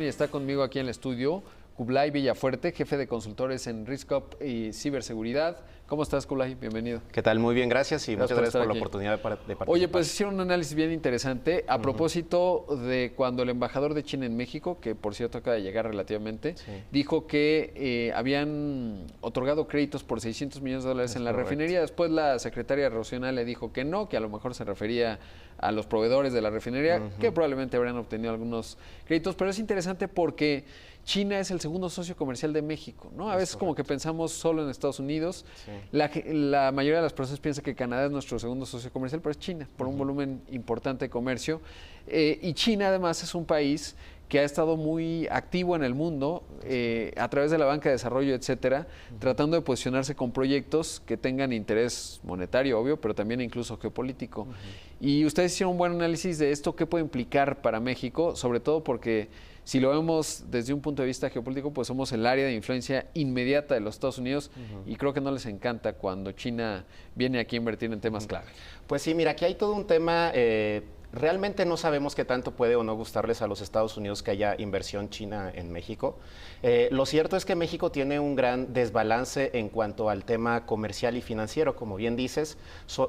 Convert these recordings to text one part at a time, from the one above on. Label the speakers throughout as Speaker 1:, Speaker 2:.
Speaker 1: Y está conmigo aquí en el estudio Kublai Villafuerte, jefe de consultores en RiskUp y ciberseguridad. ¿Cómo estás, Kublai? Bienvenido.
Speaker 2: ¿Qué tal? Muy bien, gracias y muchas gracias por la
Speaker 1: aquí.
Speaker 2: oportunidad de participar.
Speaker 1: Oye, pues hicieron un análisis bien interesante a propósito de cuando el embajador de China en México, que por cierto acaba de llegar relativamente, dijo que habían otorgado créditos por $600 millones en la refinería. Después la secretaria regional le dijo que no, que a lo mejor se refería a los proveedores de la refinería, que probablemente habrían obtenido algunos créditos. Pero es interesante porque China es el segundo socio comercial de México, ¿no? A veces como que pensamos solo en Estados Unidos.
Speaker 2: Sí.
Speaker 1: La mayoría de las personas piensa que Canadá es nuestro segundo socio comercial, pero es China, por un volumen importante de comercio. Y China además es un país que ha estado muy activo en el mundo a través de la banca de desarrollo, etcétera, tratando de posicionarse con proyectos que tengan interés monetario, obvio, pero también incluso geopolítico. Y ustedes hicieron un buen análisis de esto, qué puede implicar para México, sobre todo porque si lo vemos desde un punto de vista geopolítico, pues somos el área de influencia inmediata de los Estados Unidos y creo que no les encanta cuando China viene aquí a invertir en temas clave.
Speaker 2: Pues sí, mira, aquí hay todo un tema. Realmente no sabemos qué tanto puede o no gustarles a los Estados Unidos que haya inversión china en México. Lo cierto es que México tiene un gran desbalance en cuanto al tema comercial y financiero. Como bien dices,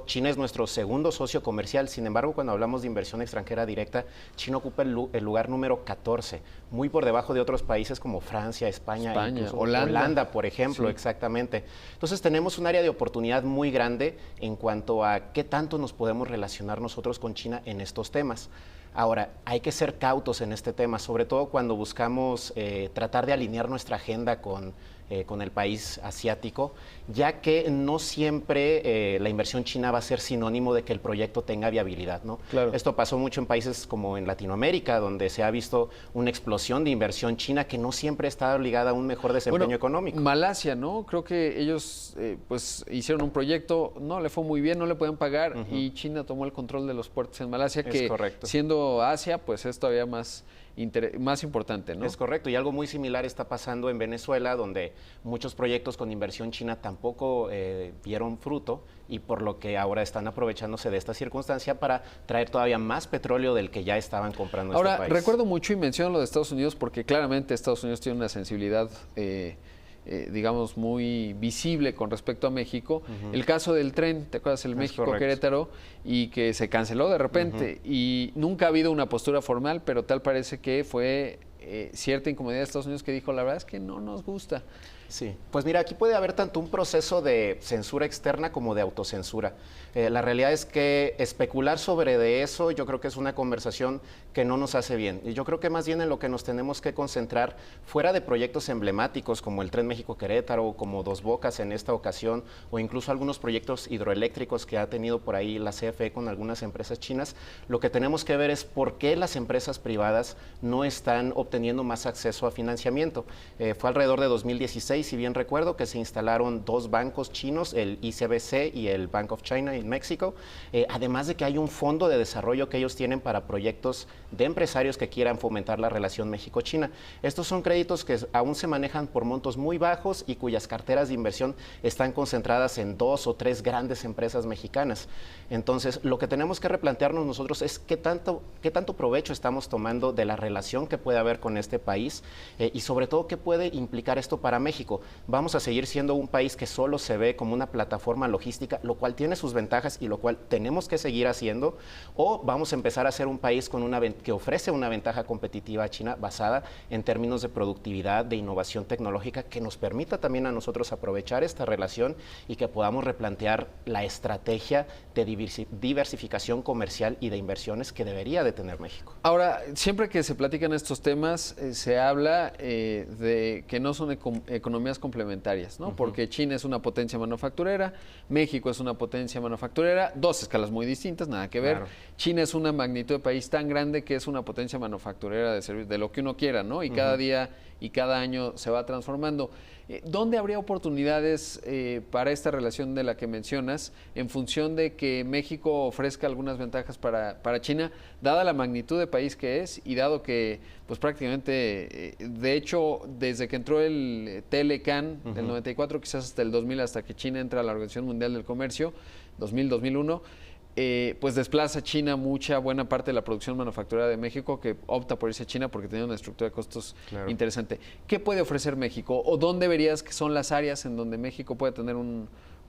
Speaker 2: China es nuestro segundo socio comercial. Sin embargo, cuando hablamos de inversión extranjera directa, China ocupa el lugar número 14, muy por debajo de otros países como Francia, España Holanda, por ejemplo, exactamente. Entonces tenemos un área de oportunidad muy grande en cuanto a qué tanto nos podemos relacionar nosotros con China en estos temas. Ahora, hay que ser cautos en este tema, sobre todo cuando buscamos tratar de alinear nuestra agenda con el país asiático, ya que no siempre la inversión china va a ser sinónimo de que el proyecto tenga viabilidad, ¿no?
Speaker 1: Claro.
Speaker 2: Esto pasó mucho en países como en Latinoamérica, donde se ha visto una explosión de inversión china que no siempre está ligada a un mejor desempeño económico.
Speaker 1: Malasia, ¿no? Creo que ellos pues hicieron un proyecto, no le fue muy bien, no le pueden pagar y China tomó el control de los puertos en Malasia, que siendo Asia, pues es todavía más importante, ¿no?
Speaker 2: Es correcto, y algo muy similar está pasando en Venezuela, donde muchos proyectos con inversión china tampoco dieron fruto y por lo que ahora están aprovechándose de esta circunstancia para traer todavía más petróleo del que ya estaban comprando este país.
Speaker 1: Ahora, recuerdo mucho y menciono lo de Estados Unidos porque claramente Estados Unidos tiene una sensibilidad digamos, muy visible con respecto a México. El caso del tren, ¿te acuerdas? El México-Querétaro, y que se canceló de repente. Y nunca ha habido una postura formal, pero tal parece que fue cierta incomodidad de Estados Unidos que dijo, la verdad es que no nos gusta.
Speaker 2: Sí, pues mira, aquí puede haber tanto un proceso de censura externa como de autocensura. La realidad es que especular sobre de eso yo creo que es una conversación que no nos hace bien. Y yo creo que más bien en lo que nos tenemos que concentrar, fuera de proyectos emblemáticos como el Tren México-Querétaro, como Dos Bocas en esta ocasión, o incluso algunos proyectos hidroeléctricos que ha tenido por ahí la CFE con algunas empresas chinas, lo que tenemos que ver es por qué las empresas privadas no están obteniendo más acceso a financiamiento. Fue alrededor de 2016, si bien recuerdo, que se instalaron dos bancos chinos, el ICBC y el Bank of China en México, además de que hay un fondo de desarrollo que ellos tienen para proyectos de empresarios que quieran fomentar la relación México-China. Estos son créditos que aún se manejan por montos muy bajos y cuyas carteras de inversión están concentradas en 2 o 3 grandes empresas mexicanas. Entonces, lo que tenemos que replantearnos nosotros es qué tanto provecho estamos tomando de la relación que puede haber con este país y sobre todo qué puede implicar esto para México. Vamos a seguir siendo un país que solo se ve como una plataforma logística, lo cual tiene sus ventajas y lo cual tenemos que seguir haciendo, o vamos a empezar a ser un país con que ofrece una ventaja competitiva a China basada en términos de productividad, de innovación tecnológica, que nos permita también a nosotros aprovechar esta relación y que podamos replantear la estrategia de diversificación comercial y de inversiones que debería de tener México.
Speaker 1: Ahora, siempre que se platican estos temas, se habla de que no son economías complementarias, ¿no? Porque China es una potencia manufacturera, México es una potencia manufacturera, dos escalas muy distintas, nada que ver. China es una magnitud de país tan grande que es una potencia manufacturera de lo que uno quiera, ¿no? Y cada día y cada año se va transformando. ¿Dónde habría oportunidades para esta relación de la que mencionas en función de que México ofrezca algunas ventajas para China, dada la magnitud de país que es y dado que pues prácticamente, de hecho, desde que entró el TLCAN del 94, quizás hasta el 2000, hasta que China entra a la Organización Mundial del Comercio, 2000-2001, pues desplaza a China buena parte de la producción manufacturera de México, que opta por irse a China porque tiene una estructura de costos interesante. ¿Qué puede ofrecer México? ¿O dónde verías que son las áreas en donde México puede tener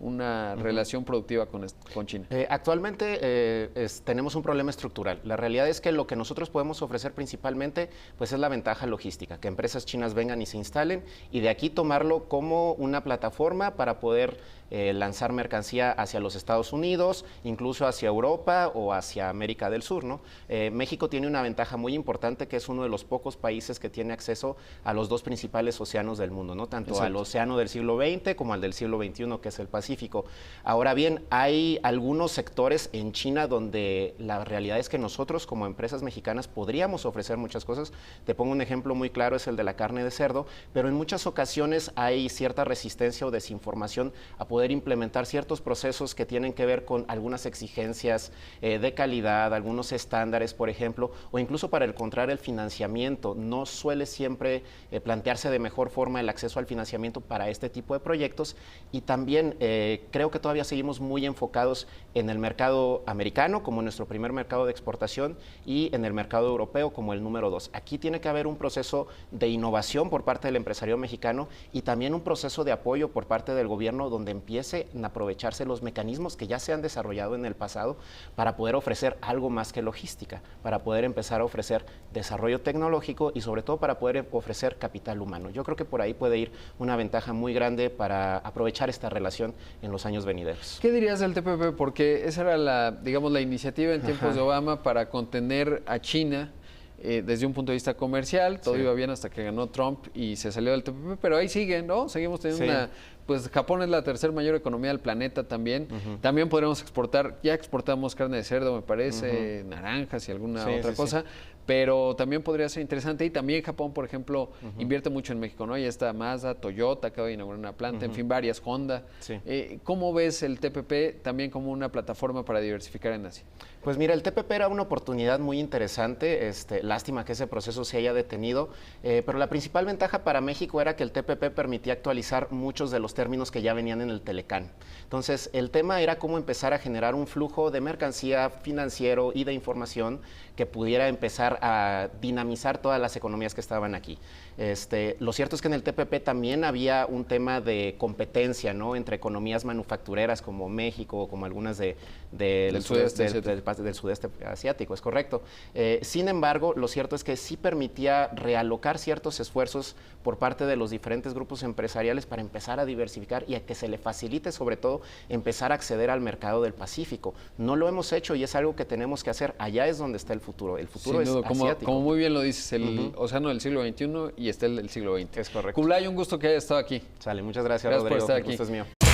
Speaker 1: una relación productiva con China?
Speaker 2: Actualmente tenemos un problema estructural. La realidad es que lo que nosotros podemos ofrecer principalmente pues es la ventaja logística, que empresas chinas vengan y se instalen y de aquí tomarlo como una plataforma para poder lanzar mercancía hacia los Estados Unidos, incluso hacia Europa o hacia América del Sur, ¿no? México tiene una ventaja muy importante, que es uno de los pocos países que tiene acceso a los dos principales océanos del mundo, ¿no? Tanto al océano del siglo XX como al del siglo XXI, que es el Pacífico. Ahora bien, hay algunos sectores en China donde la realidad es que nosotros como empresas mexicanas podríamos ofrecer muchas cosas. Te pongo un ejemplo muy claro, es el de la carne de cerdo, pero en muchas ocasiones hay cierta resistencia o desinformación a poder implementar ciertos procesos que tienen que ver con algunas exigencias de calidad, algunos estándares, por ejemplo, o incluso para encontrar el financiamiento. No suele siempre plantearse de mejor forma el acceso al financiamiento para este tipo de proyectos y también creo que todavía seguimos muy enfocados en el mercado americano como nuestro primer mercado de exportación y en el mercado europeo como el número 2. Aquí tiene que haber un proceso de innovación por parte del empresario mexicano y también un proceso de apoyo por parte del gobierno donde empiecen a aprovecharse los mecanismos que ya se han desarrollado en el pasado para poder ofrecer algo más que logística, para poder empezar a ofrecer desarrollo tecnológico y sobre todo para poder ofrecer capital humano. Yo creo que por ahí puede ir una ventaja muy grande para aprovechar esta relación en los años venideros.
Speaker 1: ¿Qué dirías del TPP? Porque esa era digamos, la iniciativa en tiempos de Obama para contener a China desde un punto de vista comercial. Todo iba bien hasta que ganó Trump y se salió del TPP, pero ahí siguen, ¿no? Seguimos teniendo pues Japón es la tercera mayor economía del planeta también. También podremos exportar, ya exportamos carne de cerdo, me parece, naranjas y alguna otra cosa, pero también podría ser interesante. Y también Japón, por ejemplo, invierte mucho en México, ¿no? Ya está Mazda, Toyota, acaba de inaugurar una planta, en fin, varias, Honda. ¿Cómo ves el TPP también como una plataforma para diversificar en Asia?
Speaker 2: Pues mira, el TPP era una oportunidad muy interesante, lástima que ese proceso se haya detenido, pero la principal ventaja para México era que el TPP permitía actualizar muchos de los términos que ya venían en el Telecán. Entonces, el tema era cómo empezar a generar un flujo de mercancía financiero y de información que pudiera empezar a dinamizar todas las economías que estaban aquí. Lo cierto es que en el TPP también había un tema de competencia, ¿no? Entre economías manufactureras como México, como algunas del sudeste asiático, es correcto. Sin embargo, lo cierto es que sí permitía realocar ciertos esfuerzos por parte de los diferentes grupos empresariales para empezar a diversificar y a que se le facilite, sobre todo, empezar a acceder al mercado del Pacífico. No lo hemos hecho y es algo que tenemos que hacer. Allá es donde está el futuro. El futuro es asiático.
Speaker 1: Como muy bien lo dices, el océano del siglo XXI y está el del siglo XX.
Speaker 2: Es correcto.
Speaker 1: Kublai, un gusto que hayas estado aquí.
Speaker 2: Sale, muchas gracias Rodrigo.
Speaker 1: Por estar aquí.
Speaker 2: El gusto es mío.